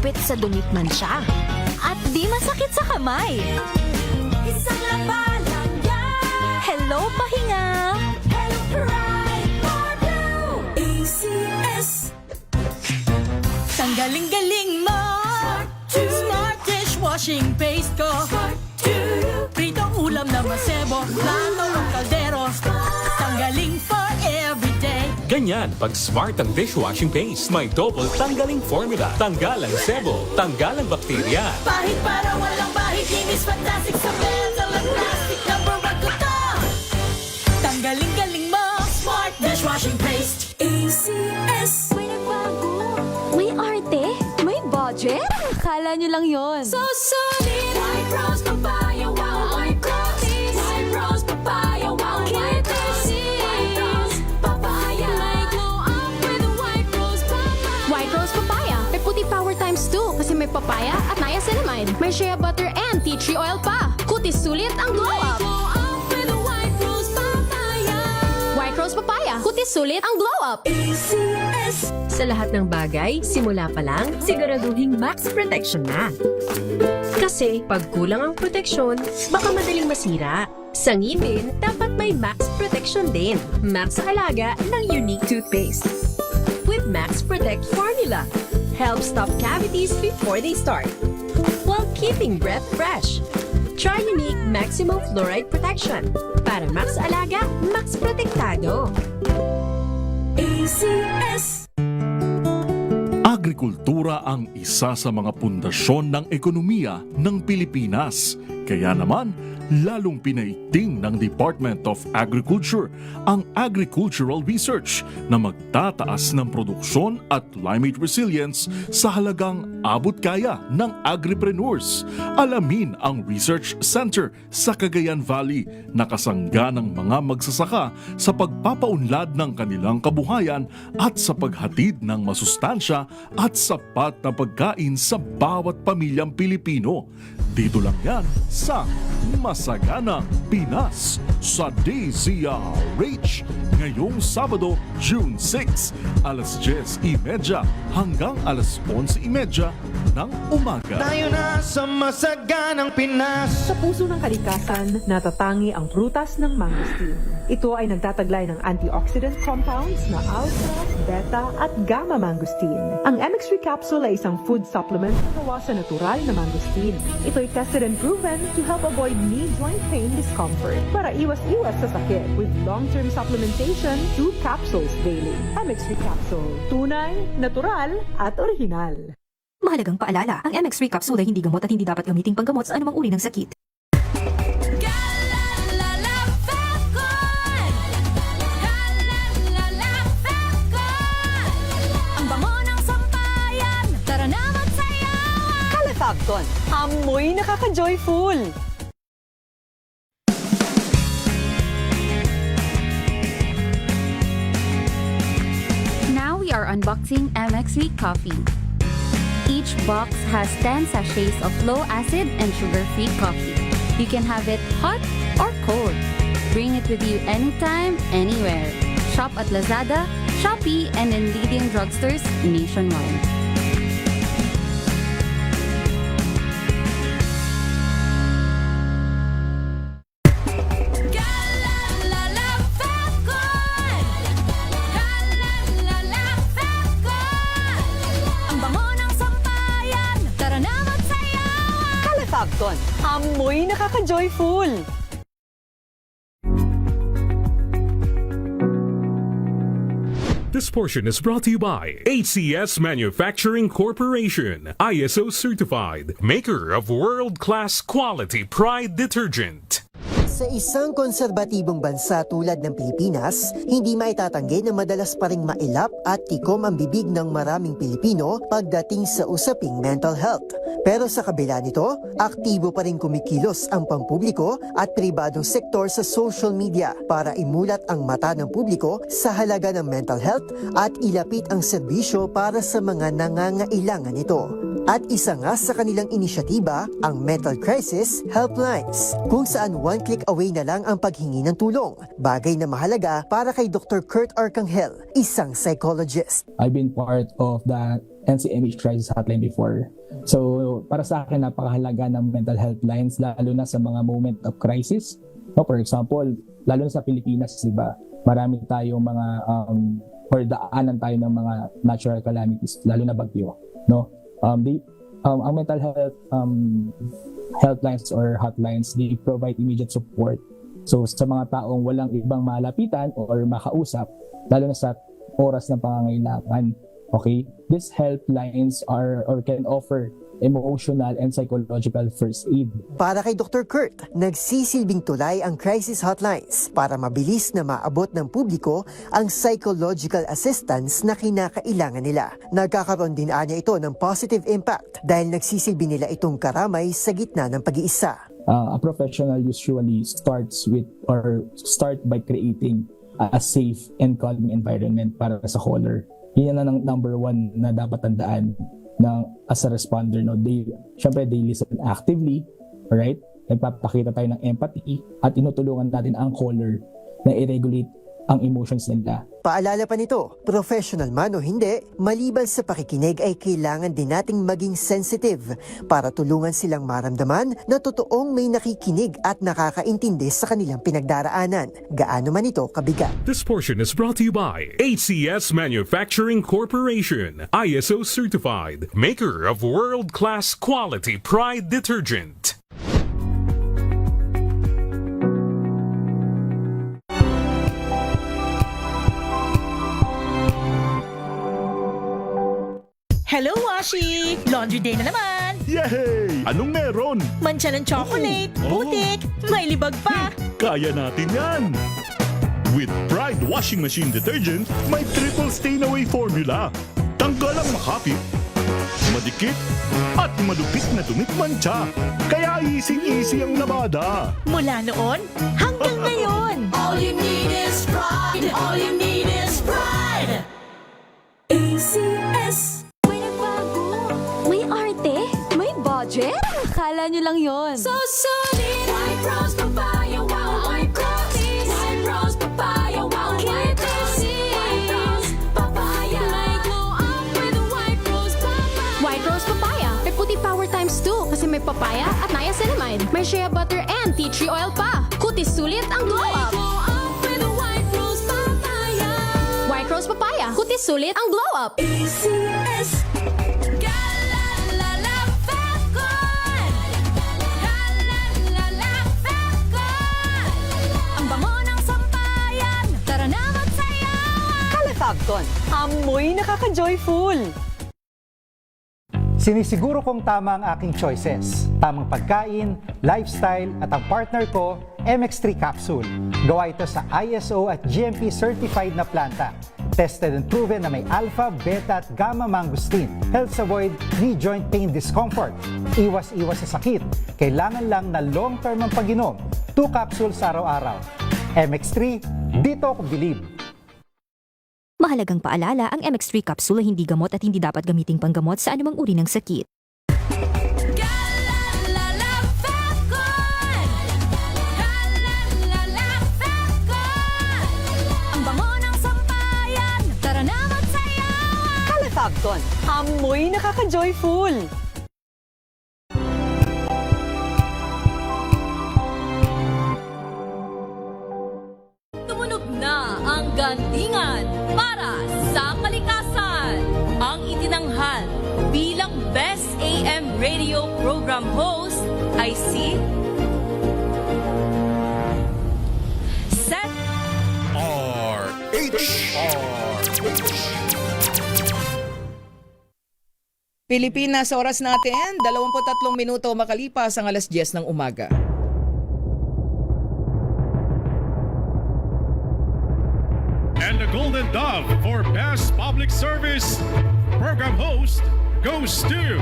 gupit sa dumit man siya. At di masakit sa kamay. Isang labalang yan. Hello, pahinga! Hello, Pride for Blue. ACS. Tanggaling-galing mo. Smart dishwashing paste ko. Pritong ulam na masebo, plato ng kaldero. Tanggaling for everyday. Ganyan pag smart ang dishwashing paste. May double tanggaling formula. Tanggal ang sebo, tanggal ang bakterya. Pahit para walang bahid, linis fantastic sa metal at plastic. Number one ko to. Tanggaling-galing mo. Smart dishwashing paste. ACS. May nagbago. May arte? May budget? Akala nyo lang yon. So solid. White rose papaya, wow, white rose. White rose papaya, wow, white rose. White rose papaya. May glow up with a white rose papaya. White Rose Papaya. May puti power times 2 kasi may papaya at niacinamide. May shea butter and tea tree oil pa. Kutis sulit ang glow up. Glow up with a white rose papaya. White Rose Papaya. Kutis sulit ang glow up. ACS. Sa lahat ng bagay, simula pa lang, siguraduhing max protection na. Kasi pag kulang ang proteksyon, baka madaling masira. Sa ngipin, dapat may max protection din. Max sa alaga ng Unique Toothpaste. With Max Protect Formula, help stop cavities before they start, while keeping breath fresh. Try Unique Maximum Fluoride Protection. Para max alaga, max protektado. ACS. Agrikultura ang isa sa mga pundasyon ng ekonomiya ng Pilipinas. Kaya naman, lalong pinaiting ng Department of Agriculture ang agricultural research na magtataas ng produksyon at climate resilience sa halagang abot kaya ng agripreneurs. Alamin ang Research Center sa Cagayan Valley na kasangga ng mga magsasaka sa pagpapaunlad ng kanilang kabuhayan at sa paghatid ng masustansya at sapat na pagkain sa bawat pamilyang Pilipino. Dito lang yan sa Masaganang Pinas sa DZRH ngayong Sabado, June 6, alas 10:30 hanggang alas 11:30 ng umaga. Tayo na sa masaganang Pinas. Sa puso ng kalikasan, natatangi ang prutas ng mangosteen. Ito ay nagtataglay ng antioxidant compounds na alpha, beta at gamma mangosteen. Ang MX3 capsule ay isang food supplement na gawa sa natural na mangosteen. Ito ay tested and proven to help avoid knee joint pain discomfort para iwas-iwas sa sakit with long-term supplementation 2 capsules daily. MX3 capsule. Tunay, natural at orihinal. Mahalagang paalala, ang MX3 capsule ay hindi gamot at hindi dapat gamiting panggamot sa anumang uri ng sakit. Ang bango ng sampayan. Tara na magsayawan. Calefabcon. Amoy nakaka-joyful. Now we are unboxing MX3 coffee. Each box has 10 sachets of low-acid and sugar-free coffee. You can have it hot or cold. Bring it with you anytime, anywhere. Shop at Lazada, Shopee, and in leading drugstores nationwide. Ang bango ng sampayan. Tara na magsayawan. Calefabcon. Amoy nakaka-joyful. This portion is brought to you by HCS Manufacturing Corporation, ISO certified, maker of world-class quality Pride detergent. Sa isang konserbatibong bansa tulad ng Pilipinas, hindi maitatanggi na madalas pa ring mailap at tikom ang bibig ng maraming Pilipino pagdating sa usaping mental health. Pero sa kabila nito, aktibo pa rin kumikilos ang pampubliko at pribadong sektor sa social media para imulat ang mata ng publiko sa halaga ng mental health at ilapit ang serbisyo para sa mga nangangailangan nito. At isa nga sa kanilang inisyatiba, ang Mental Crisis Helplines, kung saan one click away na lang ang paghingi ng tulong. Bagay na mahalaga para kay Dr. Kurt Arcangel, isang psychologist. I've been part of that NCMH crisis hotline before. So para sa akin, napakahalaga ng mental health lines lalo na sa mga moment of crisis. No, for example, lalo na sa Pilipinas, di ba? Marami tayong mga or daanan tayo ng mga natural calamities, lalo na bagyo, no? Ang mental health helplines or hotlines, they provide immediate support. So sa mga taong walang ibang malapitan or makausap, lalo na sa oras ng pangangailangan. Okay? These helplines are or can offer emotional and psychological first aid. Para kay Dr. Kurt, nagsisilbing tulay ang crisis hotlines para mabilis na maabot ng publiko ang psychological assistance na kinakailangan nila. Nagkakaroon din anya ito ng positive impact dahil nagsisilbi nila itong karamay sa gitna ng pag-iisa. A professional usually start by creating a safe and calming environment para sa caller. Yan ang number one na dapat tandaan as a responder. No? Syempre, they listen actively, right? Nagpapakita tayo ng empathy at inutulungan natin ang caller na i-regulate ang emotions nila. Paalala pa nito, professional man o hindi, maliban sa pakikinig ay kailangan din nating maging sensitive para tulungan silang maramdaman na totoong may nakikinig at nakakaintindi sa kanilang pinagdaraanan, gaano man ito kabigat. This portion is brought to you by ACS Manufacturing Corporation, ISO certified, maker of world-class quality Pride detergent. Hello, Washi! Laundry day na naman! Yay! Anong meron? Mancha ng chocolate, putik, may libag pa! Kaya natin yan! With Pride Washing Machine Detergent, may triple stain-away formula. Tanggal ang makapit, madikit, at madupit na dumit mancha. Kaya easy-easy ang labada. Mula noon hanggang ngayon! All you need is pride. All you need is pride. ACS. May nagbago. May arte. May budget. Kala nyo lang yon. So solid. White rose papaya, wow, white rose. White rose papaya, wow, white rose. White rose papaya. May glow up with white rose papaya. White Rose Papaya. May puti power times 2 kasi may papaya at niacinamide. May shea butter and tea tree oil pa. Kutis sulit ang glow up. Glow up with white rose papaya. White Rose Papaya. Kutis sulit ang glow up. ACS. Galalala Falcon. Galalala Falcon. Ang bango ng sampayan. Tara na magsayawan. Calefabcon, amoy nakaka-joyful! Sinisiguro kong tama ang aking choices. Tamang pagkain, lifestyle at ang partner ko, MX3 Capsule. Gawa ito sa ISO at GMP certified na planta. Tested and proven na may alpha, beta at gamma mangosteen. Helps avoid knee joint pain discomfort. Iwas-iwas sa sakit. Kailangan lang na long-term ang pag-inom. 2 capsules araw-araw. MX3, dito ako believe. Mahalagang paalala, ang MX3 capsule ay hindi gamot at hindi dapat gamiting panggamot sa anumang uri ng sakit. Galalala Falcon. Galalala Falcon. Ang bango ng sampayan. Tara na magsayawan. Calefabcon, amoy nakaka-joyful! Tumunog na ang gandingan para sa kalikasan. Ang itinanghal bilang Best AM Radio Program Host ay si Seth Pilipinas, oras natin, 23 minuto makalipas ang alas 10 ng umaga. And the Golden Dove for Best Public Service Program Host goes to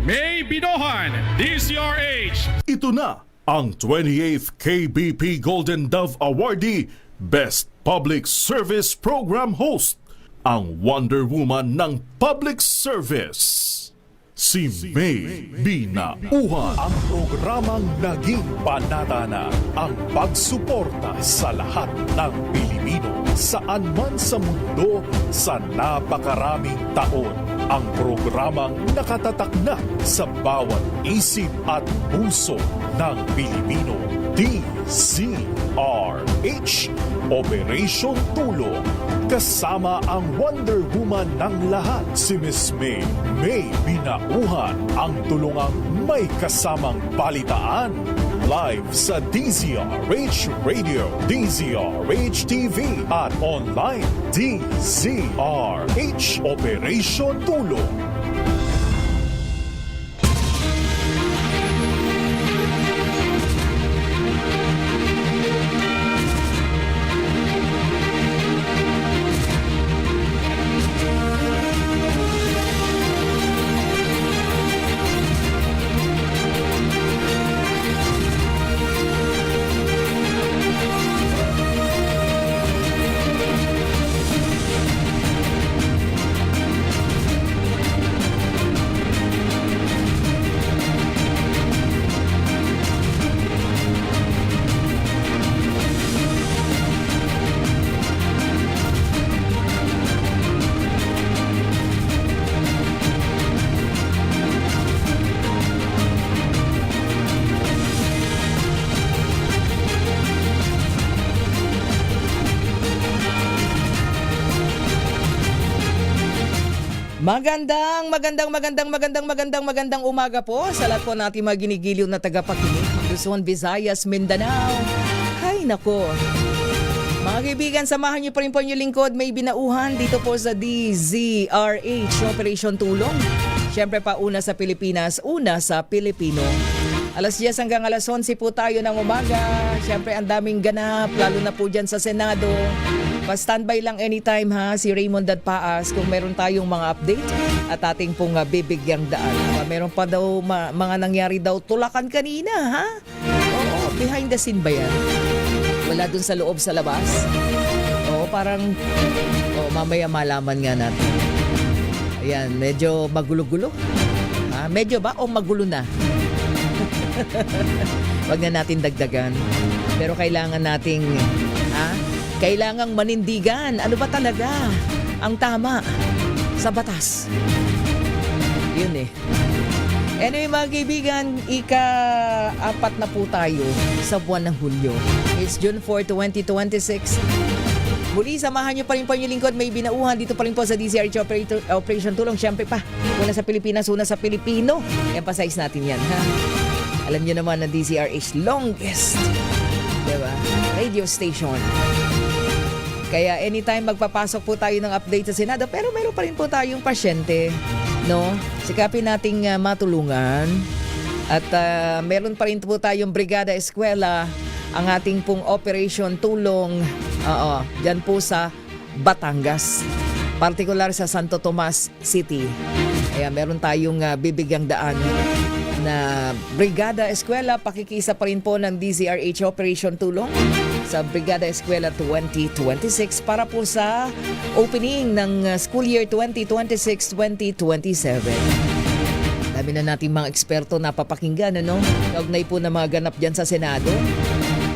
May Binohan, DCRH. Ito na ang 28th KBP Golden Dove Awardee Best Public Service Program Host, ang Wonder Woman ng Public Service, si May Binauhan. Ang programang naging panata na ang pagsuporta sa lahat ng Pilipino saan man sa mundo sa napakaraming taon. Ang programang nakatatak na sa bawat isip at puso ng Pilipino. DZRH, Operation Tulong. Kasama ang Wonder Woman ng lahat, si Miss May Binauhan, ang tulungang may kasamang balitaan. Live sa DZRH Radio, DZRH TV at online DZRH Operation Tulong. Magandang umaga po sa lahat po natin mga ginigiliw na tagapakinig. Luzon, Visayas, Mindanao. Hay nako. Mga kaibigan, samahan niyo pa rin po yung lingkod. May Binauhan dito po sa DZRH Operation Tulong. Siyempre pa una sa Pilipinas, una sa Pilipino. Alas 10 hanggang alas 11 po tayo ng umaga. Siyempre ang daming ganap, lalo na po dyan sa Senado. Pa-standby lang anytime ha, si Raymond Dadpaas kung meron tayong mga update at ating pong bibigyang daan. Meron pa daw mga nangyari daw tulakan kanina ha? Oo, behind the scene ba yan? Wala dun sa loob sa labas? Oo, parang mamaya malaman nga natin. Ayan, medyo magulo-gulo. Ha? Medyo ba o magulo na? Wag na natin dagdagan. Pero kailangan nating kailangang manindigan. Ano ba talaga ang tama sa batas? Yun eh. Anyway mga kaibigan, ika-4 na po tayo sa buwan ng Hulyo. It's June 4, 2026. Muli, samahan niyo pa rin po yung lingkod. May Binauhan dito pa rin po sa DZRH Operation Tulong. Siyempre pa, una sa Pilipinas, una sa Pilipino. Emphasize natin yan, ha? Alam niyo naman na DZRH longest, diba? Radio station. Kaya anytime magpapasok po tayo ng update sa Senado, pero meron pa rin po tayong pasyente, no? Sikapin nating matulungan. At meron pa rin po tayong Brigada Eskwela, ang ating pong Operation Tulong, dyan po sa Batangas. Partikular sa Santo Tomas City. Kaya meron tayong bibigyang daan na Brigada Eskwela, pakikisa pa rin po ng DZRH Operation Tulong sa Brigada Eskwela 2026 para po sa opening ng school year 2026-2027. Dami na nating mga eksperto na papakinggan, ano? Kaugnay po na mga ganap dyan sa Senado.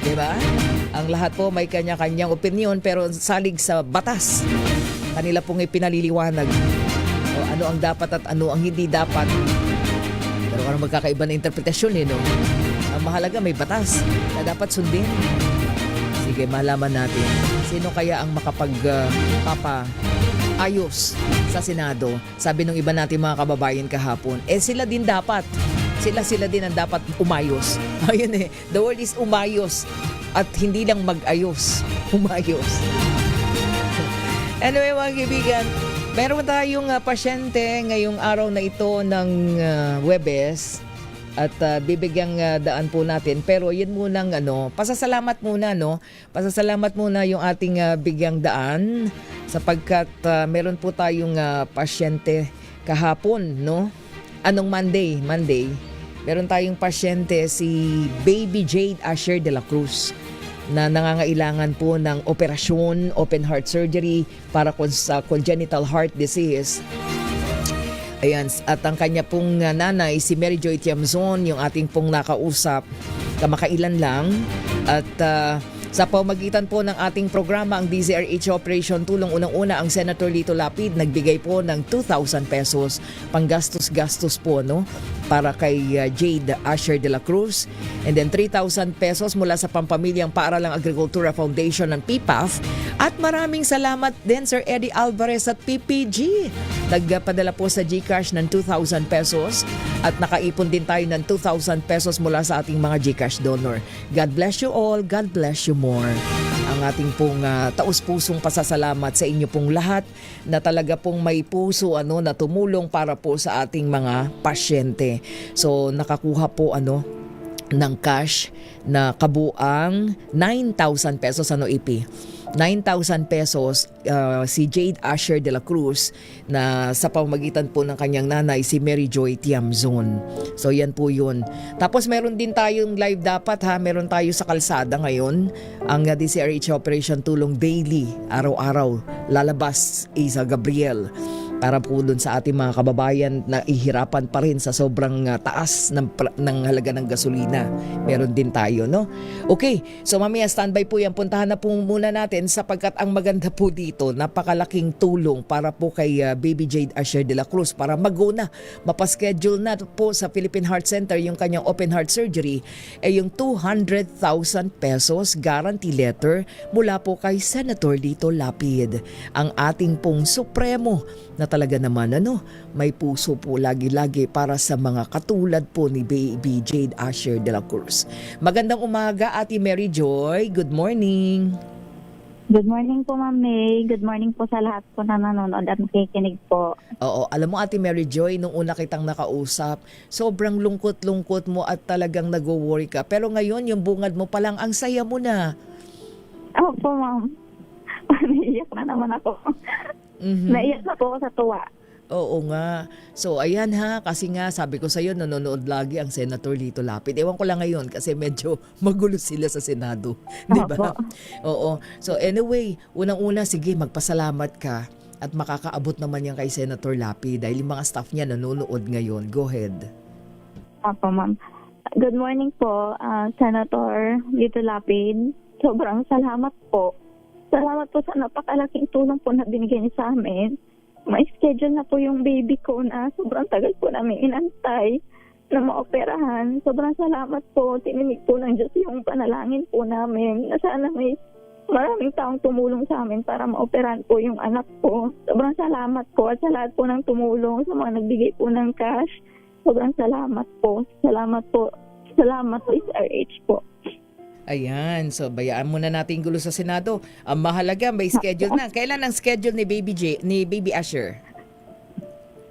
Diba? Ang lahat po may kanya-kanyang opinion pero salig sa batas. Kanila pong ipinaliliwanag o ano ang dapat at ano ang hindi dapat. Pero parang magkakaiba na interpretasyon no? Ang mahalaga may batas na dapat sundin. Sige, malaman natin sino kaya ang makapagpapa-ayos sa Senado. Sabi nung iba natin mga kababayan kahapon, sila din dapat. Sila din ang dapat umayos. Ayun the word is umayos at hindi lang mag-ayos. Umayos. Anyway mga kaibigan, meron tayong pasyente ngayong araw na ito ng Huwebes. At bibigyang daan po natin. Pero yun munang pasasalamat muna Pasasalamat muna yung ating bigyang daan sapagkat meron po tayong pasyente kahapon, no? Anong Monday? Meron tayong pasyente si Baby Jade Asher de la Cruz na nangangailangan po ng operasyon, open heart surgery para sa congenital heart disease. Ayan, at ang kanya pong nanay, si Mary Joy Tiamzon, yung ating pong nakausap, kamakailan lang. At Sa pamagitan po ng ating programa, ang DZRH Operation Tulong, unang-una ang Senator Lito Lapid nagbigay po ng 2,000 pesos panggastos-gastos po, no, para kay Jade Asher de la Cruz. And then 3,000 pesos mula sa Pampamilyang Paaralang Agrikultura Foundation ng PPAF. At maraming salamat din Sir Eddie Alvarez at PPG. Nagpadala po sa GCash ng 2,000 pesos at nakaipon din tayo ng 2,000 pesos mula sa ating mga GCash donor. God bless you all. God bless you more. Ang ating pong taus-pusong pasasalamat sa inyo pong lahat na talaga pong may puso na tumulong para po sa ating mga pasyente. So nakakuha po ng cash na kabuang 9,000 pesos EP. 9,000 pesos si Jade Asher de la Cruz na sa pamamagitan po ng kanyang nanay si Mary Joy Tiamzon. So yan po yun. Tapos meron din tayong live dapat meron tayo sa kalsada ngayon. Ang DCRH Operation Tulong Daily, araw-araw lalabas Isa Gabriel para po dun sa ating mga kababayan na ihirapan pa rin sa sobrang taas ng halaga ng gasolina. Meron din tayo, no? Okay, so mamaya standby po yan. Puntahan na po muna natin sapagkat ang maganda po dito, napakalaking tulong para po kay Baby Jade Asher de la Cruz para mag-una, mapaschedule na po sa Philippine Heart Center yung kanyang open heart surgery, yung 200,000 pesos guarantee letter mula po kay Senator Lito Lapid. Ang ating pong supremo na talaga naman may puso po lagi-lagi para sa mga katulad po ni Baby Jade Asher de la Cruz. Magandang umaga, Ate Mary Joy. Good morning. Good morning po, Ma'am May. Good morning po sa lahat po na nanonood at nakikinig po. Oo, alam mo Ate Mary Joy, nung una kitang nakausap, sobrang lungkot-lungkot mo at talagang nag-worry ka. Pero ngayon, yung bungad mo palang, ang saya mo na. Opo, Ma'am. Naiiyak na naman ako. Naiyak na po ako sa tuwa. Oo nga. So ayan kasi nga sabi ko sa'yo, nanonood lagi ang Senator Lito Lapid. Ewan ko lang ngayon kasi medyo magulo sila sa Senado. Diba? Oo. So anyway, unang-una sige, magpasalamat ka at makakaabot naman yan kay Senator Lapid dahil yung mga staff niya nanonood ngayon. Go ahead. Opo, Ma'am. Good morning po, Senator Lito Lapid. Sobrang salamat po. Salamat po sa napakalaking tulong po na binigay niyo sa amin. May schedule na po yung baby ko na sobrang tagal po namin inantay na maoperahan. Sobrang salamat po. Tininig po ng Diyos yung panalangin po namin na sana may maraming taong tumulong sa amin para maoperahan po yung anak ko. Sobrang salamat po at sa lahat po ng tumulong, sa mga nagbigay po ng cash. Sobrang salamat po. Salamat po. Salamat po, SRH po. Ayan, so bayaan muna natin gulo sa Senado. Ang mahalaga, may schedule na. Kailan ang schedule ni Baby Asher?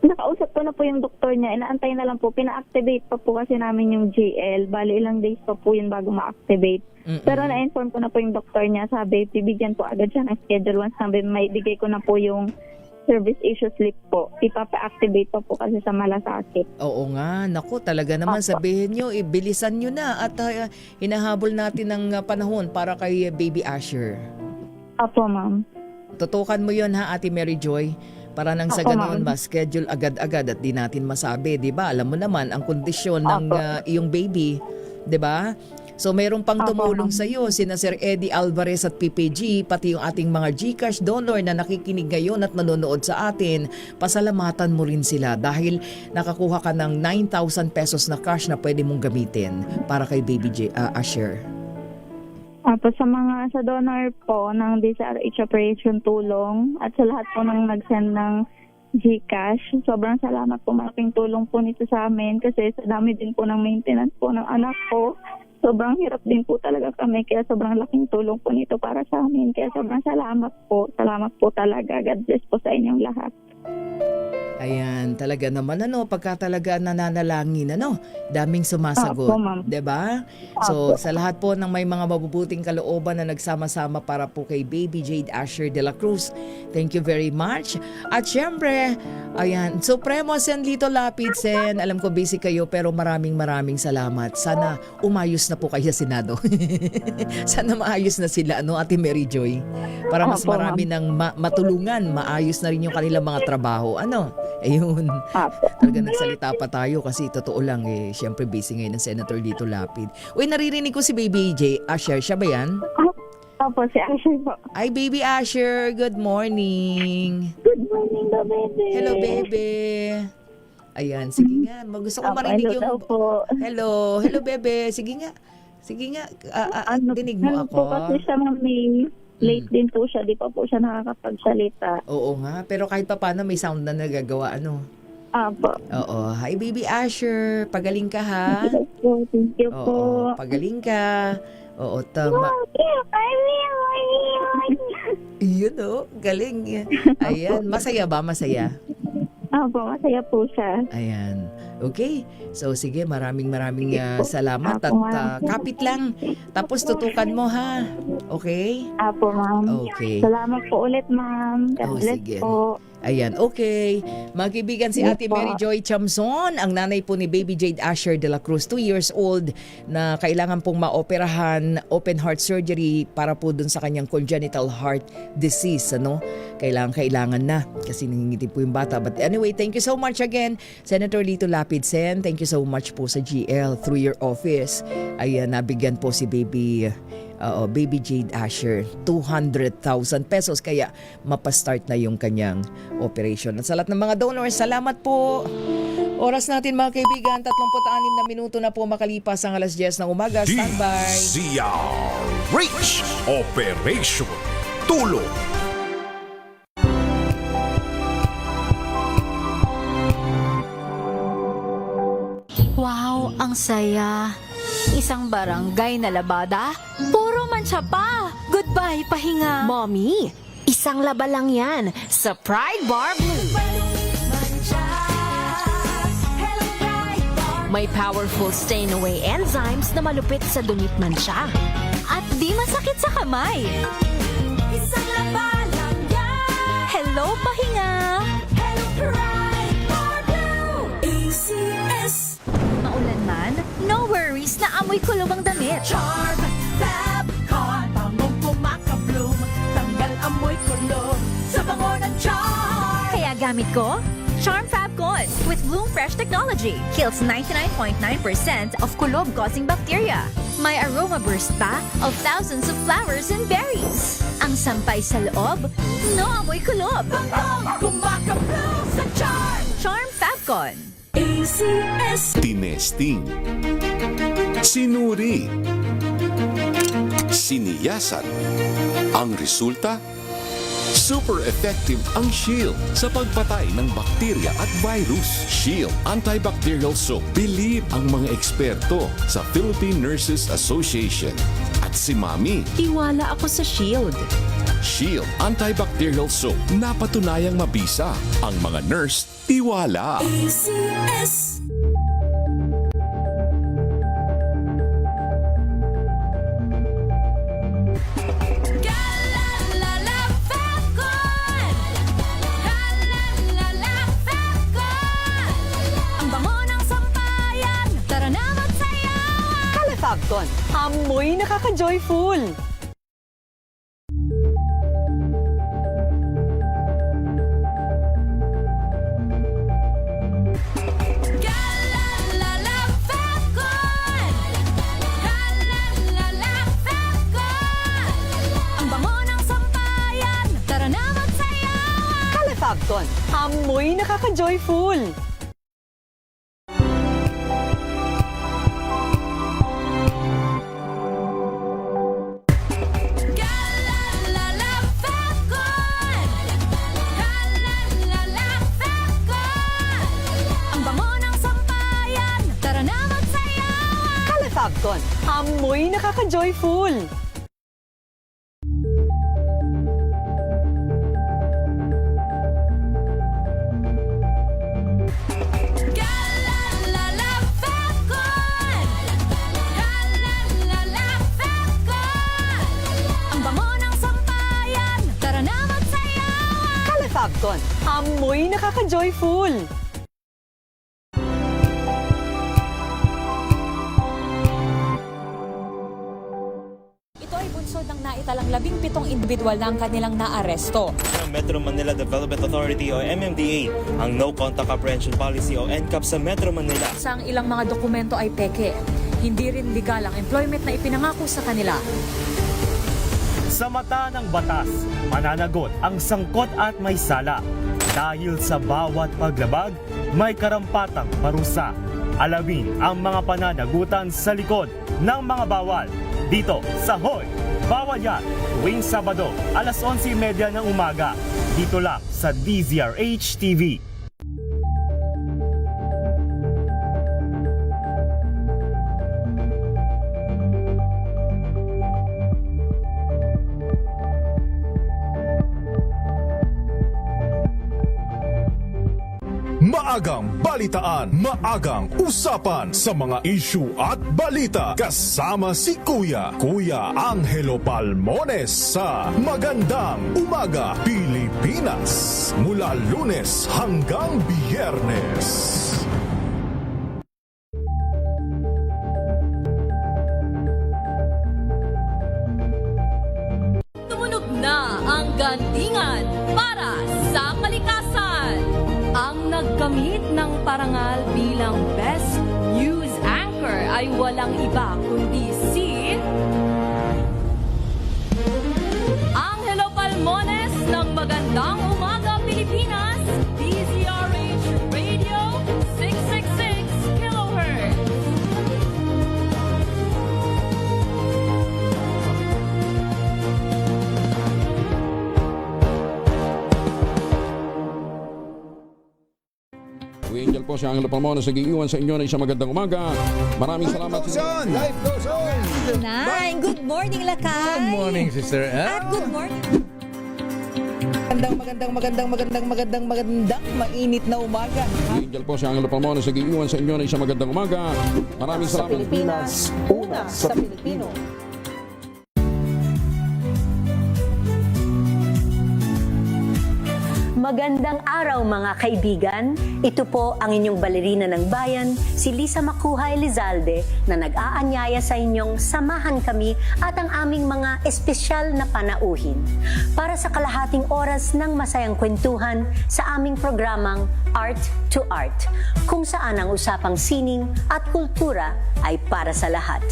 Nakausap ko na po yung doktor niya. Inaantay na lang po. Pina-activate pa po kasi namin yung GL. Bali, ilang days pa po yun bago ma-activate. Pero na-inform ko na po yung doktor niya. Sabi, bibigyan po agad siya ng schedule once na may bigay ko na po yung service issue slip po. Ipapa-activate pa po kasi sa malasakit. Oo nga. Naku, talaga naman sabihin nyo, bilisan nyo na at hinahabol natin ng panahon para kay Baby Asher. Opo, Ma'am. Tutukan mo yun Ate Mary Joy. Para nang sa ganoon ma-schedule agad-agad at di natin masabi, di ba? Alam mo naman ang kondisyon ng iyong baby, di ba? So mayroon pang tumulong sa iyo sina Sir Eddie Alvarez at PPG, pati yung ating mga GCash donor na nakikinig ngayon at nanonood sa atin. Pasalamatan mo rin sila dahil nakakuha ka ng 9,000 pesos na cash na pwede mong gamitin para kay Baby Asher. Sa donor po ng DCRH Operation Tulong at sa lahat po ng nag-send ng GCash, sobrang salamat po, malaking tulong po nito sa amin kasi sa dami din po ng maintenance po ng anak ko. Sobrang hirap din po talaga kami kaya sobrang laking tulong po nito para sa amin. Kaya sobrang salamat po. Salamat po talaga. God bless po sa inyong lahat. Ayan, talaga naman pagka talaga nananalangin daming sumasagot, 'di ba? So sa lahat po ng may mga mabubuting kalooban na nagsama-sama para po kay Baby Jade Asher de la Cruz, thank you very much. At syempre, ayan, Supremo Sen Lito Lapid, Sen, alam ko busy kayo pero maraming salamat. Sana umayos na po kayo sa Senado. Sana maayos na sila, Ate Mary Joy, para mas marami nang matulungan, maayos na rin yung kanilang mga trabaho. Ayun. Talaga nagsalita pa tayo kasi totoo lang syempre busy ngayon ng Senator Lito Lapid. Uy, naririnig ko si Baby Asher. Siya ba yan? Opo, si Asher po. Ay, baby Asher, good morning. Good morning, the baby. Hello, baby. Ayan, sige nga. Gusto ko marinig hello yung... daw po. Hello, bebe. Sige nga. Dinig mo ako. Po kasi siya, mami. Late din po siya. Di pa po siya nakakapagsalita. Oo nga, pero kahit pa paano may sound na nagagawa, ano? Apo. Oo. Hi, baby Asher. Pagaling ka, ha? Thank you po. Oo, pagaling ka. Oo, tama. Yun, oh. Galing. Ayan. Masaya ba? Masaya? Opo, masaya po siya. Ayan. Okay. So, sige. Maraming salamat. At kapit lang. Tapos tutukan mo, ha? Okay? Apo, ma'am. Okay. Salamat po ulit, ma'am. God bless sige. po. Ayan, okay. Mga kaibigan, si Ate Mary Joy Chamson, ang nanay po ni Baby Jade Asher de la Cruz, 2 years old, na kailangan pong maoperahan, open heart surgery para po dun sa kanyang congenital heart disease, ano? Kailangan na kasi nangingiti po yung bata. But anyway, thank you so much again, Senator Lito Lapid-Sen. Thank you so much po sa GL through your office. Ayan, nabigyan po si Baby Jade Asher 200,000 pesos kaya mapastart na yung kanyang operation. At sa lahat ng mga donors, salamat po. Oras natin mga kaibigan, 36 na minuto na po makalipas ang alas 10 ng umaga. Standby. Reach Operation Tulong. Wow, ang saya. Isang barangay na labada, puro mancha pa. Goodbye, pahinga. Mommy, isang laba lang yan sa Pride Bar Blue. May powerful stain-away enzymes na malupit sa dumit mancha. At di masakit sa kamay. Isang laba lang yan. Hello, pahinga. Hello, Pride Bar Blue. ACS. Maulan man, no worries na amoy kulob ang damit. Charm Fab Con. Bangong pumakabloom. Tanggal amoy kulob sa bango ng charm. Kaya gamit ko, Charm Fab Con with Bloom Fresh Technology. Kills 99.9% of kulob-causing bacteria. May aroma burst pa of thousands of flowers and berries. Ang sampay sa loob, no amoy kulob. Bangong pumakabloom sa charm. Charm Fab Con. ACS. Tinesting, sinuri, siniyasan. Ang resulta, super effective ang Shield sa pagpatay ng bakterya at virus. Shield Antibacterial Soap. Believe ang mga eksperto sa Philippine Nurses Association. At si Mami. Tiwala ako sa Shield. Shield Antibacterial Soap. Napatunayang mabisa. Ang mga nurse, tiwala. ACS. Fabcon, amoy nakaka-joyful. Ang bango ng sampayan, tara na magsayawan. Kala Fabcon, amoy nakaka-joyful. Fabcon, amoy nakaka-joyful. Ang bango ng sampayan, tara na magsayawan. Kala Fabcon, amoy nakaka-joyful. Ng naitalang 17 individual na ang kanilang naaresto. Metro Manila Development Authority o MMDA ang No Contact Apprehension Policy o NCAP sa Metro Manila. Sa ang ilang mga dokumento ay peke. Hindi rin legal ang employment na ipinangako sa kanila. Sa mata ng batas, mananagot ang sangkot at may sala. Dahil sa bawat paglabag, may karampatang parusa. Alamin ang mga pananagutan sa likod ng mga bawal. Dito sa Hoy! Bawal Yan! Tuwing Sabado, alas 11:30 ng umaga. Dito lang sa DZRH TV. Maagang balitaan, maagang usapan sa mga issue at balita. Kasama si Kuya Angelo Palmones sa Magandang Umaga Pilipinas. Mula Lunes hanggang Biyernes. Tumunog na ang gantingan para sa kalikasan. Ang nagkamit ng parangal bilang Best News Anchor ay walang iba kundi si Angelo Palmones ng Magandang Umaga Pilipinas, DZRH Radio 666 kHz. Angel po si Angelo Palmones nag-iiwan sa inyo na isang magandang umaga. Maraming salamat. Life goes on! Nine, good morning, Lakay! Good morning, sister. At good morning. Magandang mainit na umaga. Angel po si Angelo Palmones nag-iiwan sa inyo na isang magandang umaga. Maraming salamat. Sa Pilipinas, una sa Pilipino. Magandang araw mga kaibigan. Ito po ang inyong balerina ng bayan, si Lisa Makuha Elizalde, na nag-aanyaya sa inyong samahan kami at ang aming mga espesyal na panauhin para sa kalahating oras ng masayang kwentuhan sa aming programang Art to Art, kung saan ang usapang sining at kultura ay para sa lahat.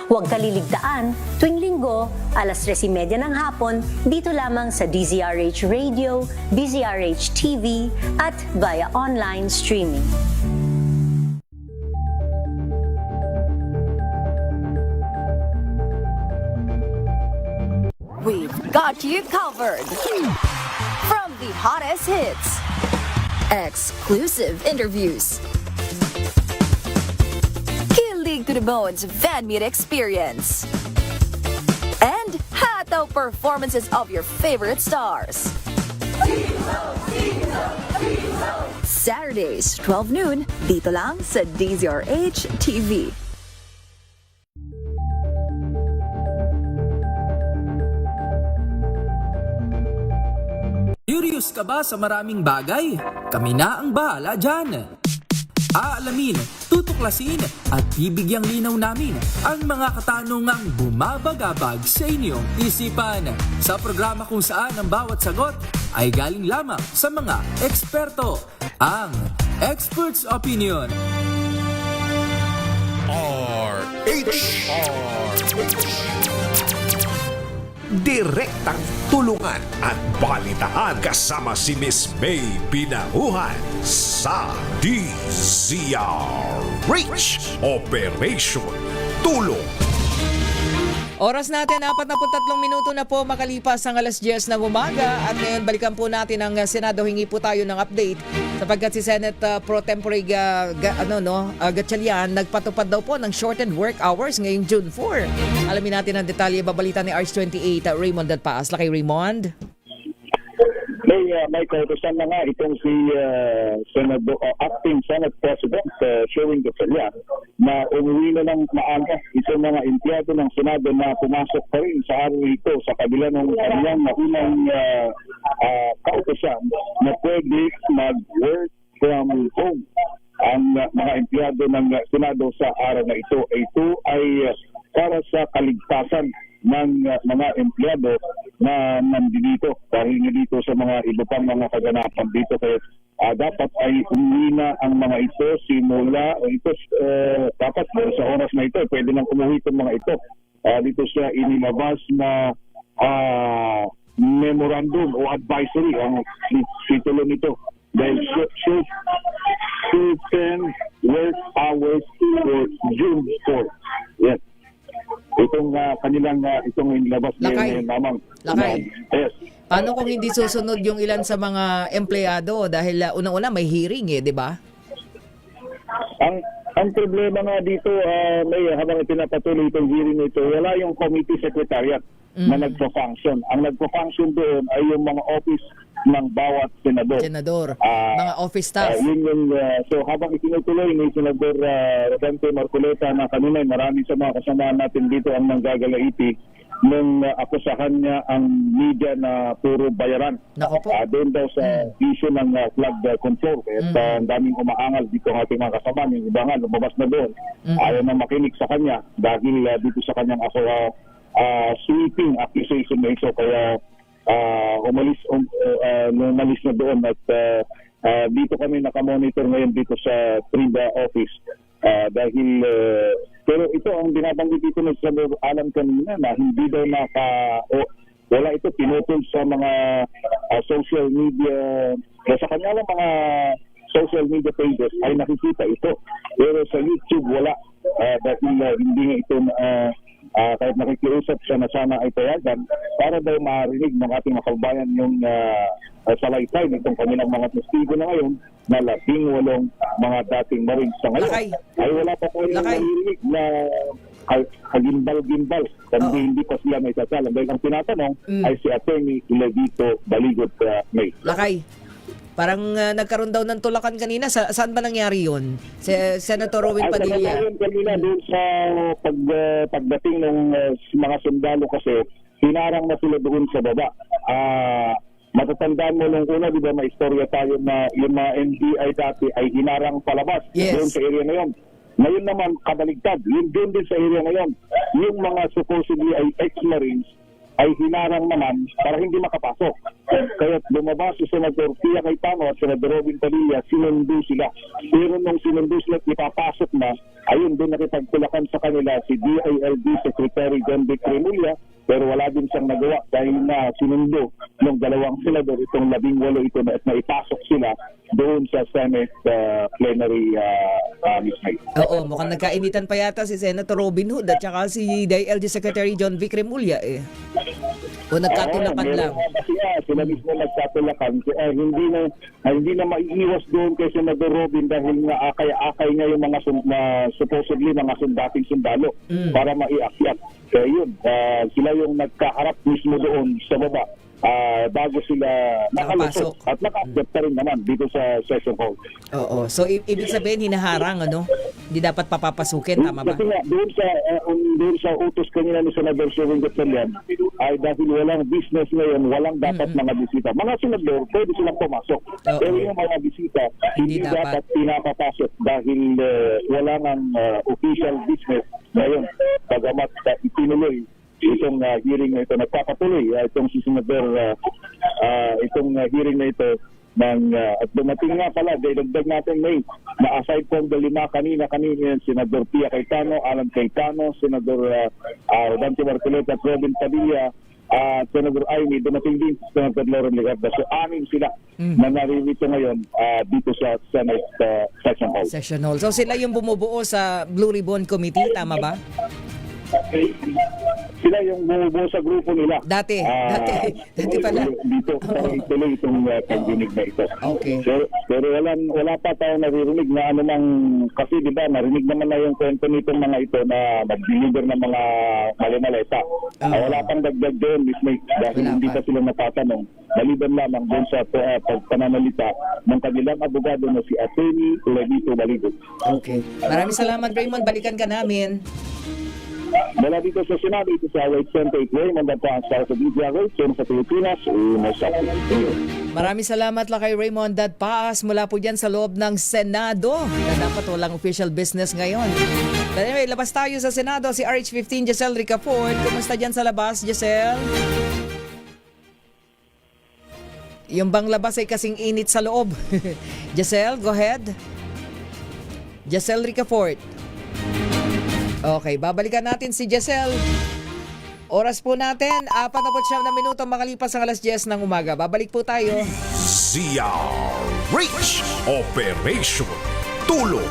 Huwag kaliligtaan, tuwing linggo, alas 3:30 ng hapon, dito lamang sa DZRH Radio, DZRH TV, at via online streaming. We've got you covered. From the hottest hits, exclusive interviews, kilig to the bones fan meet experience, and hataw performances of your favorite stars. Saturdays, 12 noon, dito lang sa DZRH TV. Curious ka ba sa maraming bagay? Kami na ang bahala dyan. Aalamin, tutuklasin at bibigyang linaw namin ang mga katanungang bumabagabag sa inyong isipan sa programa kung saan ang bawat sagot ay galing lamang sa mga eksperto, ang Expert's Opinion. Direktang tulungan at balitaan kasama si Miss May Pinahuhan sa DZRH Operation Tulong. Oras natin, 43 minuto na po makalipas ang alas 10 ng umaga at ngayon balikan po natin ang Senado. Hingi po tayo ng update sapagkat si Senate Pro Tempore Gatchalian nagpatupad daw po ng shortened work hours ngayong June 4. Alamin natin ang detalye, babalita ni RH28 Raymond Dalpaas. Lakay Raymond. May kautosan na nga itong si Acting Senate President Sherwin Gatchalian na umuwi na ng maaga itong mga empleyado ng Senado na pumasok pa rin sa araw ito sa kabila ng kanyang unang kautosan na pwede mag-work from home. Ang mga empleyado ng Senado sa araw na ito ay para sa kaligtasan ng mga empleyado na nandito dahil dito sa mga iba pang mga kaganapan dito. Kaya dapat ay umuwi na ang mga ito simula dapat sa oras na ito pwede nang umuwi itong mga ito. Dito siya inilabas na memorandum o advisory ang titulo nito. Dahil shorten work hours for June 4. Yes. Itong kanilang itong inilabas Lakay. ngayon namang. Lakay. Yes. Paano kung hindi susunod yung ilan sa mga empleyado dahil unang-una may hearing di ba? Ang problema nga dito, may habang pinapatuloy itong hearing nito, wala yung committee secretariat na nagpo-function. Ang nagpo-function doon ay yung mga office ng bawat senador. Mga office staff. So habang itinutuloy ni Senador Rodante Marcoleta na kanina, marami sa mga kasama natin dito ang nanggagalaiti nung akusahan niya ang media na puro bayaran. Doon daw sa issue ng flood control. Kaya ang daming umaangal dito ang ating mga kasama. Yung iba nga, lumabas na doon. Ayaw na makinig sa kanya dahil dito sa kanyang sweeping accusation na ito. Kaya umalis na doon at dito kami nakamonitor ngayon dito sa Trinidad office dahil pero ito ang binabanggit dito ng Senador Alan kanina na hindi daw wala ito pinutol sa mga social media sa kanya lang mga social media pages ay nakikita ito pero sa YouTube wala dahil hindi nga ito kahit nakikiusap siya na sana ay payagan para daw marinig ng ating mga kababayan yung salaysay nitong kanilang mga testigo na ngayon na 18 mga dating Marines sa ngayon. Ay wala pa po yung marinig na kagimbal-gimbal kasi hindi pa sila may sasalang. Dahil ang tinatanong ay si Atty. Levito Baligot May. Lakay. Parang nagkaroon daw ng tulakan kanina. Saan ba nangyari yun? Senator Robin Padilla. Kanina doon sa pagdating ng mga sundalo kasi hinarang na sila doon sa baba. Matatandaan mo nung una, di ba may istorya tayo na yung mga NBI dati ay hinarang palabas doon sa area na yun. Ngayon naman, kabaligtad. Yun doon din sa area na yun. Yung mga supposedly ay ex-Marines ay hinarang naman para hindi makapasok. Kaya lumabas si Senador Pia Cayetano at Senador Robin Padilla, sinundo sila. Pero nung sinundo sila at ipapasok na, ayun doon nakipagtulakan sa kanila si DILG Secretary John Vic Remulla, pero wala din siyang nagawa dahil na sinundo ng dalawang senador itong 18 ito na at naipasok sila doon sa Senate plenary mismo. Oo, mukhang nagkainitan pa yata si Senator Robin Hood at saka si DILG Secretary John Vic Remulla O nagkatulakan lang. Sila mismo nagkatulakan. Hindi na maiiwas doon kay Senador Robin dahil nga akay nga yung mga supposedly mga dating sundalo para maiakyat. Kaya yun, sila yung nagkaharap mismo doon sa baba bago sila nakalusok at naka-accept pa rin naman dito sa session hall. Oo. So, ibig sabihin, hinaharang, Hindi dapat papapasukin, tama ba? Kasi nga, doon sa utos kanina ni Senador Sherwin Gatchalian ay dahil walang business ngayon, walang dapat mga bisita. Mga senador, pwede silang pumasok. Pero yung mga bisita, hindi dapat pinapapasok dahil wala ng official business ngayon. Pagamat itinuloy itong hearing na ito, nagpapatuloy itong si Senador itong hearing na ito at dumating nga pala, dagdag natin May, na aside from the 5 kanina Senador Pia Cayetano, Alan Cayetano, Senador Dante Marcoleta at Robin Padilla, Senador Aimee, dumating din Senador Lauren Legarda. So 6 sila na naririto ngayon dito sa Senate Session Hall. So sila yung bumubuo sa Blue Ribbon Committee, tama ba? Sila yung bumubuo sa grupo nila. Dati pala. Dito, tuloy itong pagdinig na ito. Okay. Pero wala pa tayo naririnig na kasi di ba, narinig naman na yung kwento nitong mga ito na mag-deliver ng mga mali-maleta. Wala pang dagdag doon, Miss May, dahil hindi pa sila natatanong. Maliban lamang doon sa pagpananalita ng kanilang abogado na si Atty. Levito Baligot. Okay. Maraming salamat, Raymond. Balikan ka namin. Mula dito sa Senado, ito sa White Center, Raymond at ang South of Media Road, sa Pilipinas, Maraming salamat lang kay Raymond Dadpaas mula po dyan sa loob ng Senado na dapat walang official business ngayon. But anyway, labas tayo sa Senado. Si RH15 Giselle Ricafort. Kumusta dyan sa labas, Giselle? Yung bang labas ay kasing init sa loob. Giselle, go ahead. Giselle Ricafort. Okay, babalikan natin si Giselle. Oras po natin, 49 na minuto makalipas ang alas 10 ng umaga. Babalik po tayo. Reach Operation Tulong.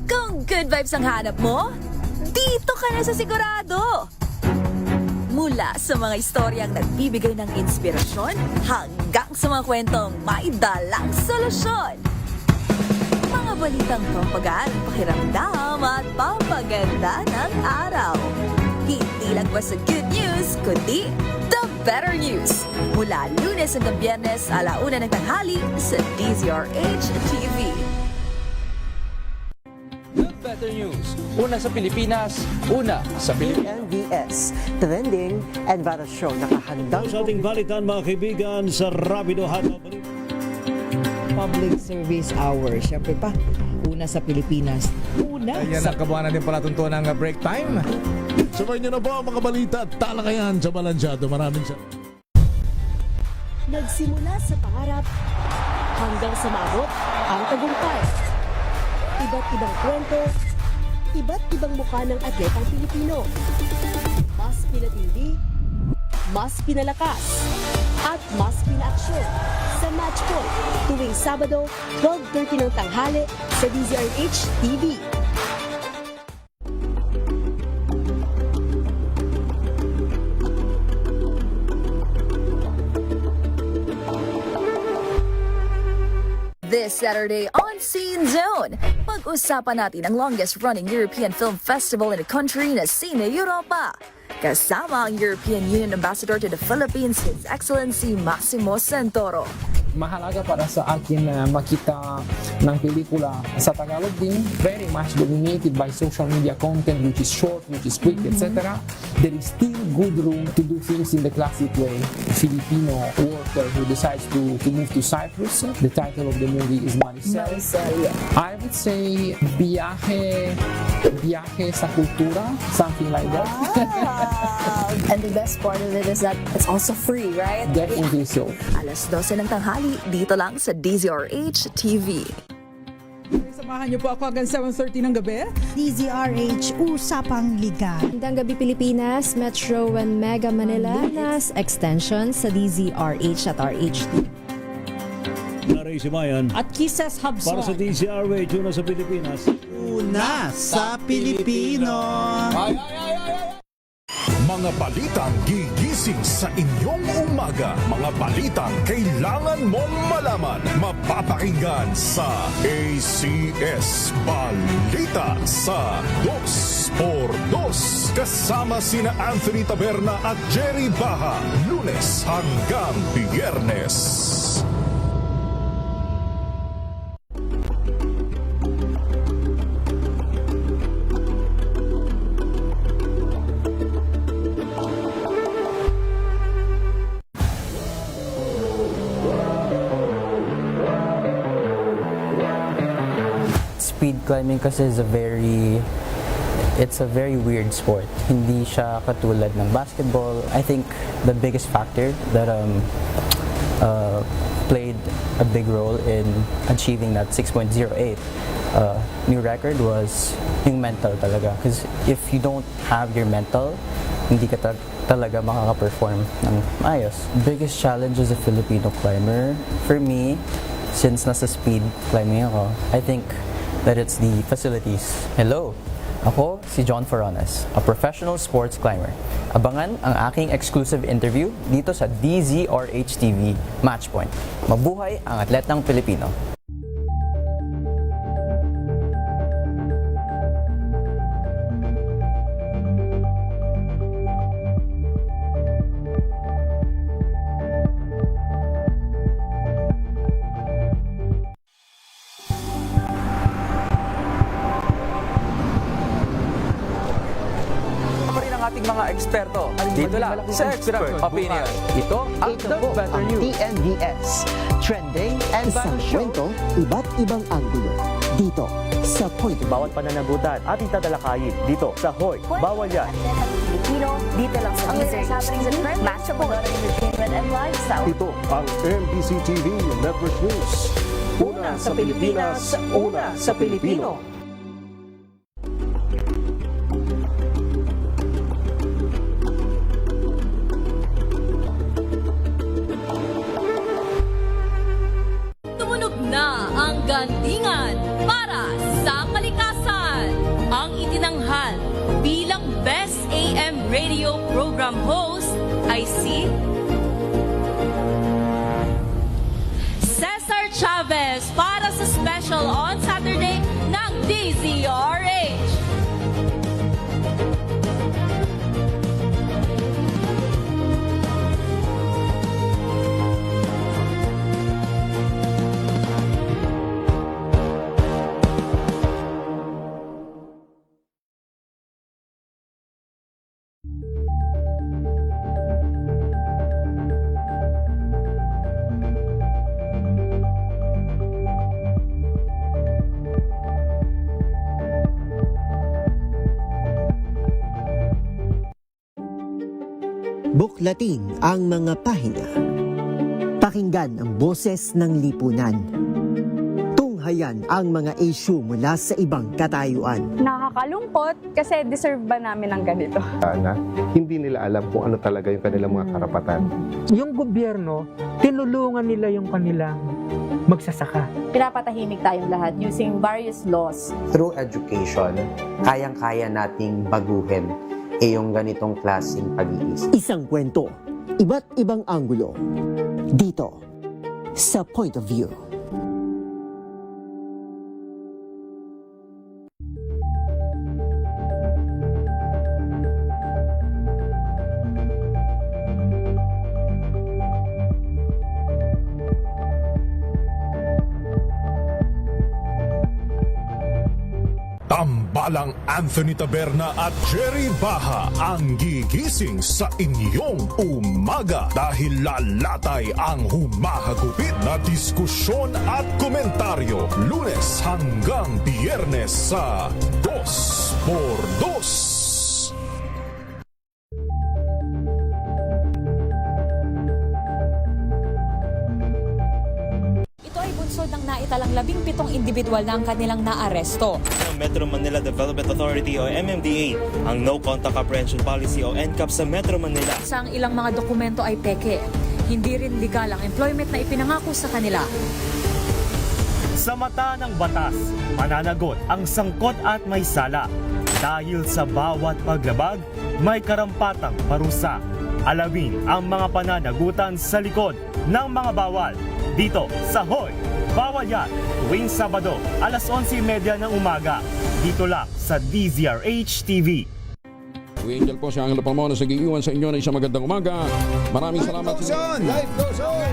Kung good vibes ang hanap mo, dito ka na sa sigurado. Mula sa mga istoryang nagbibigay ng inspirasyon hanggang sa mga kwentong may dalang solusyon. Mga balitang pampagaan ang pakiramdam at pampaganda ng araw. Hindi lang ba sa good news, kundi the better news. Mula Lunes hanggang Biyernes, 1:00 ng tanghali sa DZRH TV. Better News. Una sa Pilipinas, una sa Pilipinas. NBS, Trending and Viral Show. Nakahandang sa ating balitan mga kaibigan sa Rapido Hanaw. Public Service Hour. Siyempre pa, una sa Pilipinas. Una Ayan sa... ang kabuhanan din pala tuntunan ng break time. Sabay niyo na po ang mga balita at talakayan sa Balansyado. Maraming sa... Nagsimula sa pangarap hanggang sa maabot ang tagumpay. Iba't ibang kwento, iba't ibang mukha ng atletang Pilipino. Mas pinatindi, mas pinalakas, at mas pinaaksyon sa Match Point tuwing Sabado, 12:30 ng tanghali sa DZRH TV. This Saturday on Scene Zone, pag-usapan natin ang longest-running European Film Festival in the country na Cine Europa. Kasama ang European Union Ambassador to the Philippines, His Excellency Massimo Santoro. Mahalaga para sa akin na makita ng pelikula sa Tagalog din, very much dominated by social media content which is short, which is quick, etc. There is still good room to do things in the classic way. A Filipino worker who decides to move to Cyprus. The title of the movie is Maricel. I would say biyahe sa kultura, something like that. And the best part of it is that it's also free, right? Definitely so. Alas 12 ng tanghali, dito lang sa DZRH TV. Samahan niyo po ako hanggang 7:30 ng gabi. DZRH Usapang Liga. Magandang gabi Pilipinas, Metro and Mega Manila, nas extension sa DZRH at RHT. Naray si Mayan. At Kisses Hubson. Para sa DZRH, una sa Pilipinas. Una sa Pilipino. Mga balitang gigising sa inyong umaga. Mga balitang kailangan mong malaman. Mapapakinggan sa ACS Balita sa 2x2. Kasama sina Anthony Taberna at Jerry Baha. Lunes hanggang Biyernes. Speed climbing kasi is it's a very weird sport. Hindi siya katulad ng basketball. I think the biggest factor that played a big role in achieving that 6.08 new record was yung mental talaga. Because if you don't have your mental, hindi ka talaga makaka-perform ng maayos. Biggest challenge as a Filipino climber, for me, since nasa speed climbing ako, I think that it's the facilities. Hello, ako si John Forones, a professional sports climber. Abangan ang aking exclusive interview dito sa DZRH TV Matchpoint. Mabuhay ang atletang Pilipino. ating mga eksperto. Dito lang sa Expert Opinion. Ito ang The Better News. TNVS, Trending and Viral Show. Kwento, iba't ibang anggulo. Dito sa Point. Bawat pananagutan ating tatalakayin dito sa Hoy, Bawal Yan. Pilipino, dito lang sa DZRH TV, Match Point, Entertainment and Lifestyle. Ito ang MBC TV Network News. Una sa Pilipinas, una sa Pilipino. Tumunog na ang gandingan para sa kalikasan. Ang itinanghal bilang Best AM Radio Program Host ay si Cesar Chavez para sa special on Saturday ng DZRH. Buklatin ang mga pahina. Pakinggan ang boses ng lipunan. Tunghayan ang mga issue mula sa ibang katayuan. Nakakalungkot kasi deserve ba namin ng ganito? Na hindi nila alam kung ano talaga yung kanilang mga karapatan. Yung gobyerno, tinulungan nila yung kanilang magsasaka. Pinapatahimik tayong lahat using various laws. Through education, kayang-kaya nating baguhin yung ganitong klaseng pag-iisip. Isang kwento, iba't ibang anggulo. Dito, sa Point of View. Tambalang Anthony Taberna at Jerry Baha ang gigising sa inyong umaga dahil lalatay ang humahagupit na diskusyon at komentaryo Lunes hanggang Biyernes sa 2x2. Ng naitalang 17 individual na ang kanilang naaresto. Ng Metro Manila Development Authority o MMDA ang No Contact Apprehension Policy o NCAP sa Metro Manila. Sa ang ilang mga dokumento ay peke. Hindi rin legal ang employment na ipinangako sa kanila. Sa mata ng batas, mananagot ang sangkot at may sala. Dahil sa bawat paglabag, may karampatang parusa. Alamin ang mga pananagutan sa likod ng mga bawal. Dito sa Hoy! Bawal Yan! Tuwing Sabado, alas 11:30 ng umaga. Dito lang sa DZRH TV. Angel po si Angelo Palmona sa giiwan sa inyo na isang magandang umaga. Maraming salamat. Life goes on!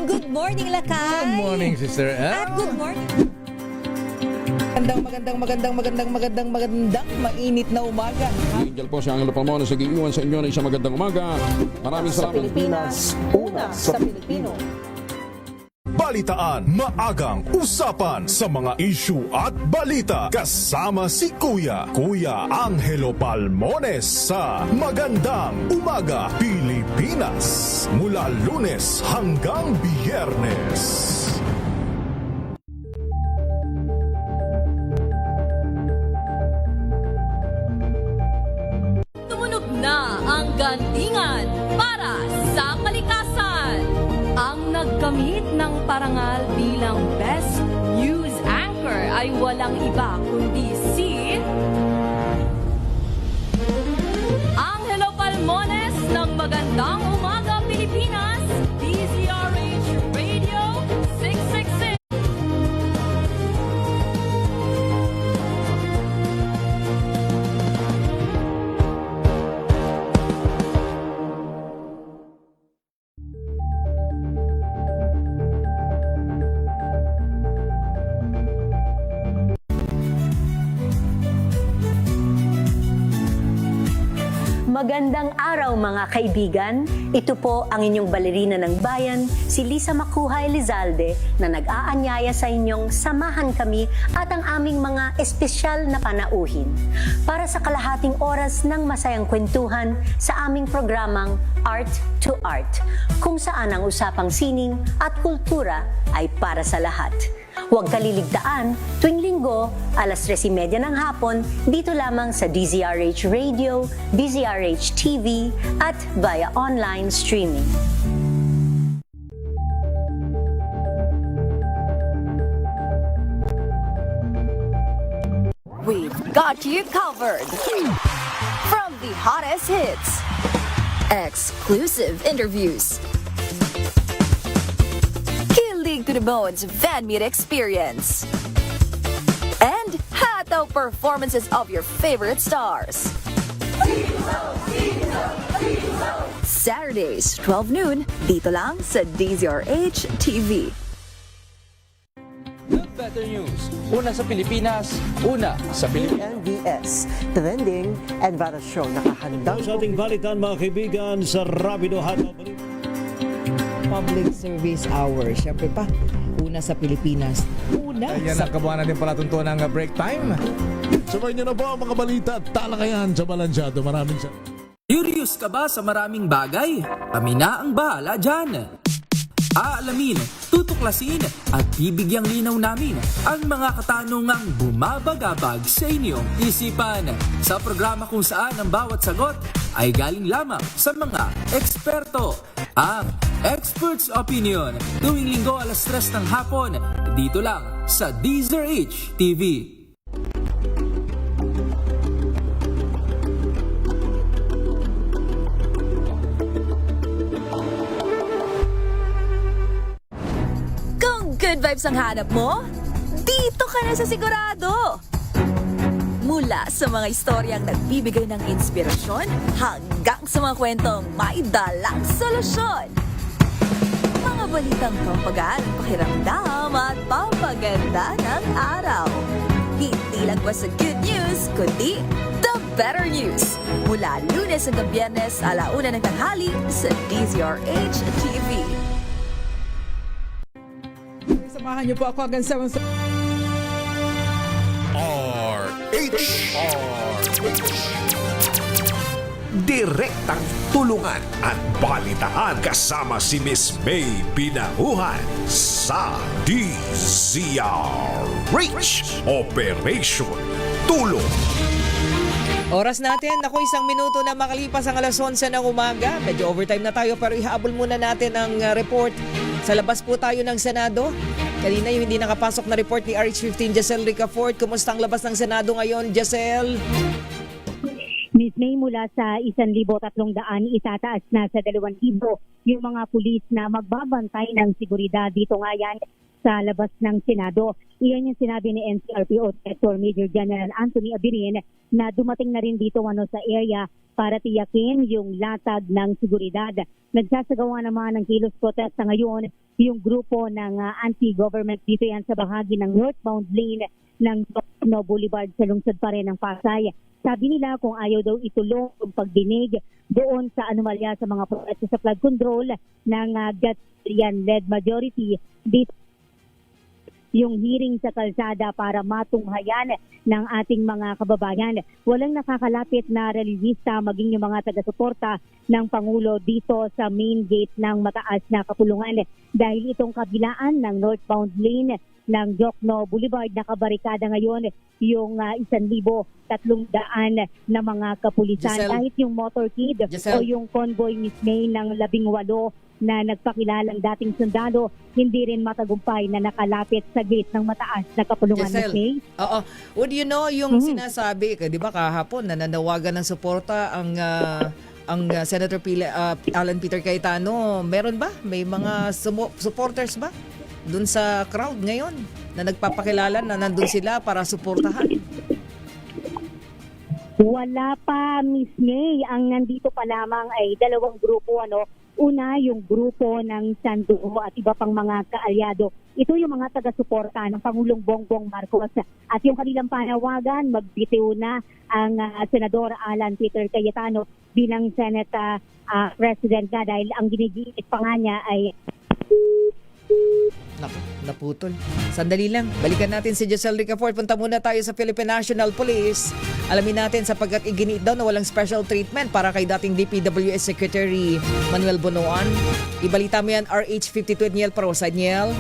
Good morning, Lakay! Good morning, Sister Ann. At good morning! Magandang mainit na umaga. Angel po si Angelo Palmona sa giiwan sa inyo na isang magandang umaga. Maraming Sa salamat. Pilipinas, una sa Pilipino. Balitaan, maagang usapan sa mga issue at balita kasama si Kuya Angelo Palmones sa Magandang Umaga Pilipinas mula Lunes hanggang Biyernes. Tumunog na ang gandingan para sa kalikasan. Ang nagkamit ng parangal bilang Best News Anchor ay walang iba kundi si Angelo Palmones ng Magandang Umaga Pilipinas, DZRH Radio 666. Magandang araw mga kaibigan. Ito po ang inyong balerina ng bayan, si Lisa Makuha Elizalde, na nag-aanyaya sa inyong samahan kami at ang aming mga espesyal na panauhin para sa kalahating oras ng masayang kwentuhan sa aming programang Art to Art, kung saan ang usapang sining at kultura ay para sa lahat. Huwag kaliligtaan, tuwing linggo, alas 3:30 ng hapon, dito lamang sa DZRH Radio, DZRH TV, at via online streaming. We've got you covered. From the hottest hits, exclusive interviews, killing to the bones fan meet experience, and hataw performances of your favorite stars. Saturdays, 12 noon, dito lang sa DZRH TV. Better News. Una sa Pilipinas, una sa Pilipinas. NBS, Trending and Vara Show. Nakahandang Sa ating balitan mga kaibigan sa Rapido Hataw Public Service Hour. Siyempre pa, una sa Pilipinas. Una Yan sa... ang kabuuan natin palatuntunan ng break time. Sabay niyo na po ang mga balita at talakayan sa Balansyado. Maraming salamat. Curious ka ba sa maraming bagay? Kami na ang bahala dyan. Aalamin, tutuklasin at bibigyang linaw namin ang mga katanungang bumabagabag sa inyong isipan. Sa programa kung saan ang bawat sagot ay galing lamang sa mga eksperto. Ang Expert's Opinion, tuwing linggo alas 3 ng hapon, dito lang sa DZRH TV. Good vibes ang hanap mo? Dito ka na sa sigurado! Mula sa mga istoryang nagbibigay ng inspirasyon hanggang sa mga kwentong may dalang solusyon. Mga balitang pampagaan ang pakiramdam at pampaganda ng araw. Hindi lang ba sa good news, kundi the better news. Mula Lunes hanggang Biyernes, 1:00 ng tanghali sa DZRH TV. Samahan niyo po ako hanggang 7:00. Direktang tulungan at balitaan kasama si Miss May Pinahuhan sa DZRH Operation Tulong. Oras natin, ako 1 minuto na makalipas ang alas 11 ng umaga. Medyo overtime na tayo pero ihabol muna natin ang report. Sa labas po tayo ng Senado. Kanina yung hindi nakapasok na report ni RH15, Jessel Ricafort. Kumusta ang labas ng Senado ngayon, Jessel? Miss May, mula sa 1,300 itataas na sa 2,000 yung mga pulis na magbabantay ng seguridad dito nga yan sa labas ng Senado. Iyan yung sinabi ni NCRPO Director Major General Anthony Abirin na dumating na rin dito sa area para tiyakin yung latag ng seguridad. Nagsasagawa naman ng kilos protesta ngayon yung grupo ng anti-government dito yan sa bahagi ng northbound lane ng Jokno Boulevard sa lungsod pa rin ng Pasay. Sabi nila kung ayaw daw itulong yung pagdinig doon sa anomalya sa mga protesta sa flood control ng Gatchalian-led majority dito yung hearing sa kalsada para matunghayan ng ating mga kababayan. Walang nakakalapit na relihista maging yung mga taga-suporta ng Pangulo dito sa main gate ng mataas na kapulungan dahil itong kabilaan ng northbound lane ng Jokno Boulevard nakabarikada ngayon yung 1,300 na mga kapulisan. Giselle, kahit yung motorcade o yung convoy Miss May ng 18 na nagpakilalang dating sundalo, hindi rin matagumpay na nakalapit sa gate ng mataas na kapulungan ng May. Oo. Would you know yung sinasabi, di ba kahapon nananawagan ng suporta ang Senator Alan Peter Cayetano. Meron ba? May mga supporters ba dun sa crowd ngayon na nagpapakilala na nandun sila para suportahan? Wala pa, Miss May. Ang nandito pa lamang ay 2 grupo Una, yung grupo ng Sandugo at iba pang mga kaalyado. Ito yung mga taga-suporta ng Pangulong Bongbong Marcos. At yung kanilang panawagan, magbitiw na ang Senador Alan Peter Cayetano bilang Senate President na dahil ang ginigiit pa nga niya ay Naputol. Sandali lang. Balikan natin si Giselle Ricafort. Punta muna tayo sa Philippine National Police. Alamin natin sapagkat iginiit daw na walang special treatment para kay dating DPWH Secretary Manuel Bonoan. Ibalita mo yan, RH52 Niel Parosa. Niel?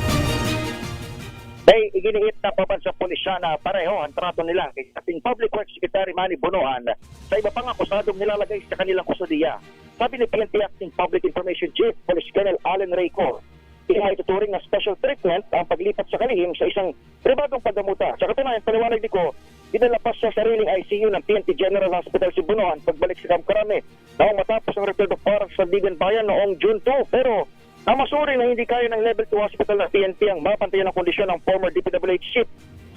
Ay iginiit na pabansang pulisya na pareho ang trato nila kay dating Public Works Secretary Manny Bonoan sa iba pang akusadong nilalagay sa kanilang kusodiya. Sabi ni PNP Acting Public Information Chief Police Colonel Allen Rayco, ituturing na special treatment ang paglipat sa kalihim sa isang pribadong pagdamuta. Sa katunayan, paliwanag ni ko, dinalapas sa sariling ICU ng PNP General Hospital si Bonoan pagbalik sa Camp Crame noong matapos ang return of parang sa Digan Bayan noong June 2. Pero namasuri na hindi kaya ng level 2 hospital ng PNP ang mapantayan ng kondisyon ng former DPWH chief.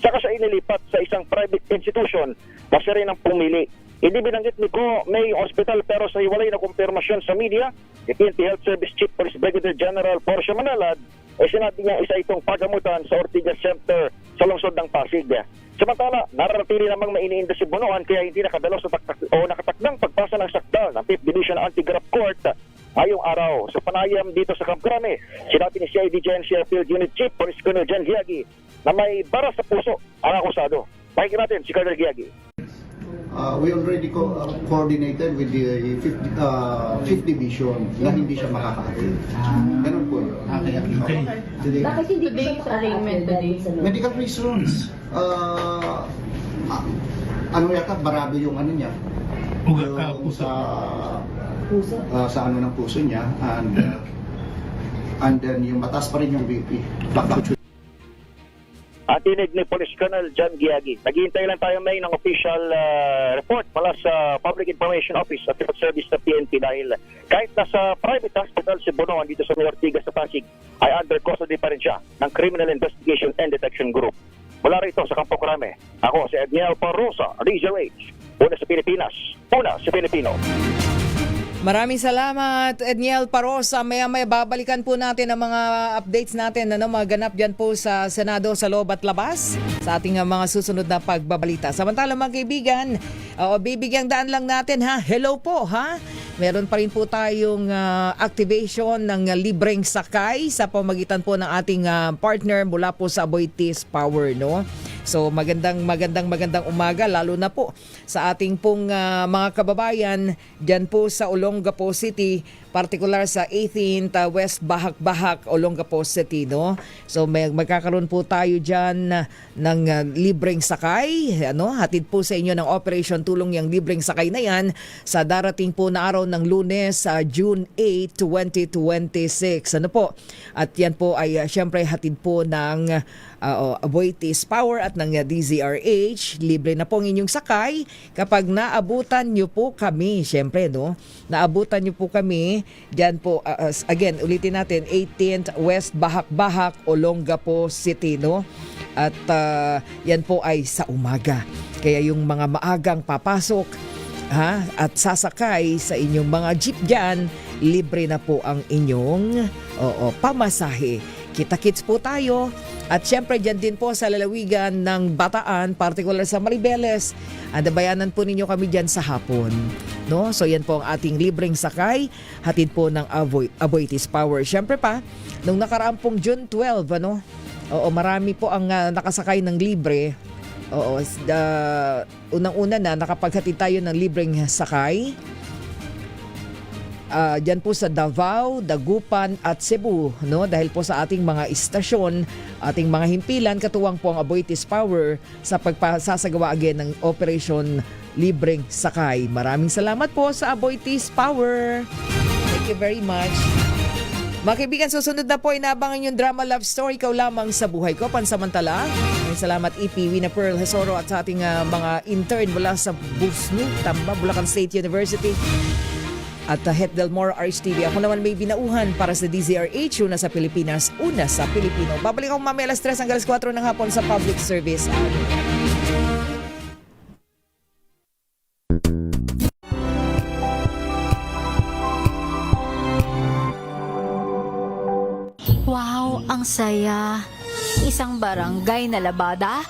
Saka siya inilipat sa isang private institution na siya rin ang pumili. Hindi binanggit ni Ko may hospital pero sa hiwalay na kumpirmasyon sa media, ni PNP Health Service Chief Police Brigadier General Porcio Manalad ay sinabi niya isa itong pagamutan sa Ortigas Center sa lungsod ng Pasig. Samantala, naratili namang mainiinda si Bonoan kaya hindi nakadalo sa nakatakdang pagpasa ng sakdal ng 5th Division Anti-Graft Court ngayong araw. Sa panayam dito sa Camp Crame, sinabi ni CID Genesee Field Unit Chief Police Colonel Jen Giagi na may bara sa puso ang akusado. Pakinggan natin si Colonel Giagi. We already coordinated with the 5th Division na hindi siya makakahatid. Ganun po. Okay. Bakit hindi ko siya arraignment today? Medical reasons. Ano yata, barado yung ano niya. Sa ano ng puso niya. And then yung mataas pa rin yung BP. At tinig ni Police Colonel John Giagi. Naghihintay lang tayo may ng official report mula sa Public Information Office at Field Service ng PNP dahil kahit nasa private hospital si Bonoan dito sa Ortigas sa Pasig ay under custody pa rin siya ng Criminal Investigation and Detection Group. Mula rito sa Campo Crame, ako si Edniel Parosa, Rizal H. Una sa Pilipinas, una sa Pilipino. Maraming salamat, Edniel Parosa. Maya-maya babalikan po natin ang mga updates natin na mga ganap dyan po sa Senado sa loob at labas sa ating mga susunod na pagbabalita. Samantala mga kaibigan, bibigyang daan lang natin ha. Hello po ha. Meron pa rin po tayong activation ng libreng sakay sa pamagitan po ng ating partner mula po sa Aboitiz Power, no? So magandang umaga lalo na po sa ating pong mga kababayan diyan po sa Olongapo City, particular sa 18th West Bahak-Bahak, Olongapo City, no? So magkakaroon po tayo diyan ng libreng sakay, ano? Hatid po sa inyo ng Operation Tulong yang libreng sakay na yan sa darating po na araw ng Lunes sa June 8, 2026. Ano po? At yan po ay syempre hatid po ng Aboitiz Power at ng DZRH. Libre na po ang inyong sakay kapag naabutan nyo po kami. Syempre, no? Naabutan nyo po kami. Diyan po, again, ulitin natin, 18th West Bahak-Bahak, Olongapo City, no? At yan po ay sa umaga. Kaya yung mga maagang papasok at sasakay sa inyong mga jeep dyan, libre na po ang inyong pamasahe. Kita-kits po tayo. At syempre dyan din po sa lalawigan ng Bataan, particular sa Maribeles, andabayanan po ninyo kami dyan sa hapon. No? So yan po ang ating libreng sakay, hatid po ng Aboitiz Power. Syempre pa, nung nakaraang pong June 12, ano? Marami po ang nakasakay ng libre. Unang-una na nakapaghatid tayo ng libreng sakay. Diyan po sa Davao, Dagupan at Cebu, no? Dahil po sa ating mga istasyon, ating mga himpilan, katuwang po ang Aboitiz Power sa pagpasasagawa again ng Operation Libreng Sakay. Maraming salamat po sa Aboitiz Power. Thank you very much. Mga kaibigan, susunod na po inabangan yung drama love story, Ikaw Lamang sa Buhay Ko, pansamantala. Maraming salamat EP, Wina Pearl Hesoro at sa ating mga intern mula sa Busnu, Tamba, Bulacan State University. At Het Del Moro RHTV. Ako naman may binauhan para sa DZRH, una sa Pilipinas, una sa Pilipino. Babalik ako mamaya alas 3 hanggang alas 4 ng hapon sa public service. Wow, ang saya. Isang barangay na labada,